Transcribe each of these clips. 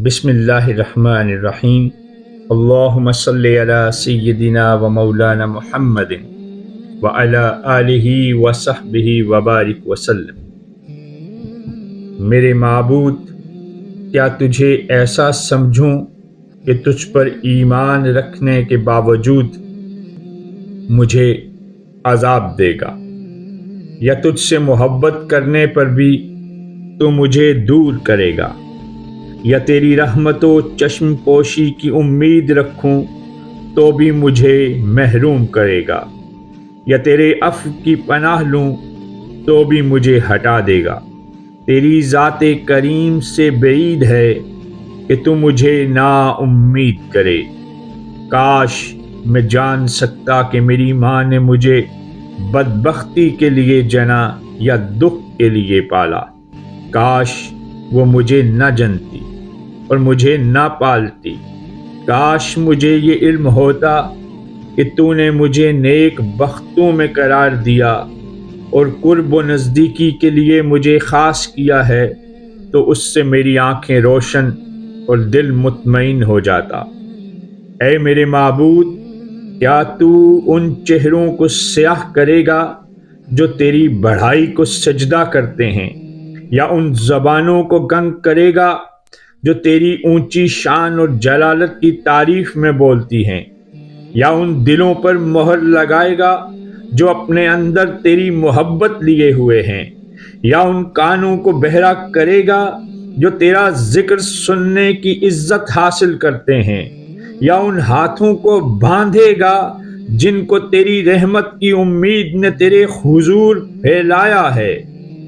بسم اللہ الرحمن الرحیم۔ اللہم صلی علی سیدنا و مولانا محمد وعلی آلہ وصحبہ وبارک وسلم۔ میرے معبود، کیا تجھے ایسا سمجھوں کہ تجھ پر ایمان رکھنے کے باوجود مجھے عذاب دے گا، یا تجھ سے محبت کرنے پر بھی تو مجھے دور کرے گا، یا تیری رحمت و چشم پوشی کی امید رکھوں تو بھی مجھے محروم کرے گا، یا تیرے عفو کی پناہ لوں تو بھی مجھے ہٹا دے گا۔ تیری ذات کریم سے بعید ہے کہ تو مجھے نا امید کرے۔ کاش میں جان سکتا کہ میری ماں نے مجھے بدبختی کے لیے جنا یا دکھ کے لیے پالا۔ کاش وہ مجھے نہ جنتی اور مجھے نہ پالتی۔ کاش مجھے یہ علم ہوتا کہ تو نے مجھے نیک بختوں میں قرار دیا اور قرب و نزدیکی کے لیے مجھے خاص کیا ہے، تو اس سے میری آنکھیں روشن اور دل مطمئن ہو جاتا۔ اے میرے معبود، کیا تو ان چہروں کو سیاہ کرے گا جو تیری بڑائی کو سجدہ کرتے ہیں، یا ان زبانوں کو گنگ کرے گا جو تیری اونچی شان اور جلالت کی تعریف میں بولتی ہیں، یا ان دلوں پر مہر لگائے گا جو اپنے اندر تیری محبت لیے ہوئے ہیں، یا ان کانوں کو بہرا کرے گا جو تیرا ذکر سننے کی عزت حاصل کرتے ہیں، یا ان ہاتھوں کو باندھے گا جن کو تیری رحمت کی امید نے تیرے حضور پھیلایا ہے،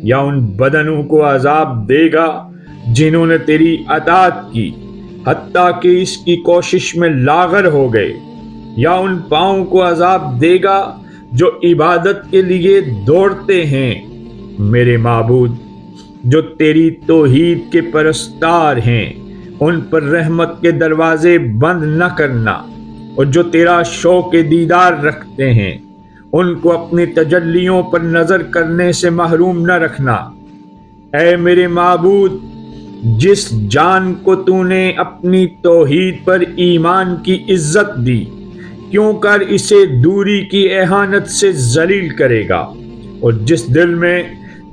یا ان بدنوں کو عذاب دے گا جنہوں نے تیری اطاعت کی حتیٰ کہ اس کی کوشش میں لاغر ہو گئے، یا ان پاؤں کو عذاب دے گا جو عبادت کے لیے دوڑتے ہیں۔ میرے معبود، جو تیری توحید کے پرستار ہیں، ان پر رحمت کے دروازے بند نہ کرنا، اور جو تیرا شوق دیدار رکھتے ہیں ان کو اپنی تجلیوں پر نظر کرنے سے محروم نہ رکھنا۔ اے میرے معبود، جس جان کو تو نے اپنی توحید پر ایمان کی عزت دی، کیوں کر اسے دوری کی اہانت سے ذلیل کرے گا، اور جس دل میں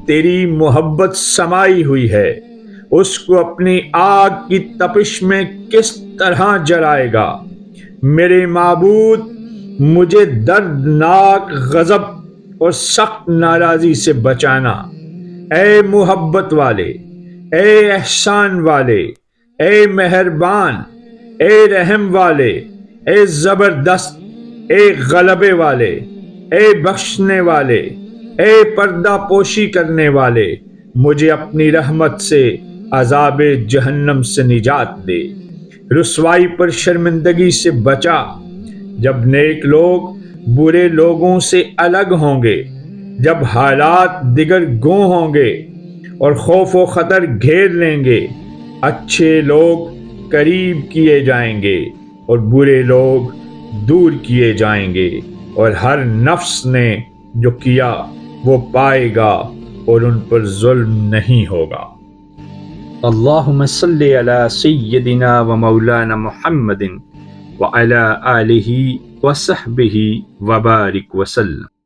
تیری محبت سمائی ہوئی ہے اس کو اپنی آگ کی تپش میں کس طرح جلائے گا۔ میرے معبود، مجھے دردناک غضب اور سخت ناراضی سے بچانا۔ اے محبت والے، اے احسان والے، اے مہربان، اے رحم والے، اے زبردست، اے غلبے والے، اے بخشنے والے، اے پردہ پوشی کرنے والے، مجھے اپنی رحمت سے عذاب جہنم سے نجات دے، رسوائی پر شرمندگی سے بچا۔ جب نیک لوگ برے لوگوں سے الگ ہوں گے، جب حالات دیگر گوں ہوں گے اور خوف و خطر گھیر لیں گے، اچھے لوگ قریب کیے جائیں گے اور برے لوگ دور کیے جائیں گے، اور ہر نفس نے جو کیا وہ پائے گا اور ان پر ظلم نہیں ہوگا۔ اللہم صلی علی سیدنا و مولانا محمد وعلی آلہ وصحبہ وبارک وسلم۔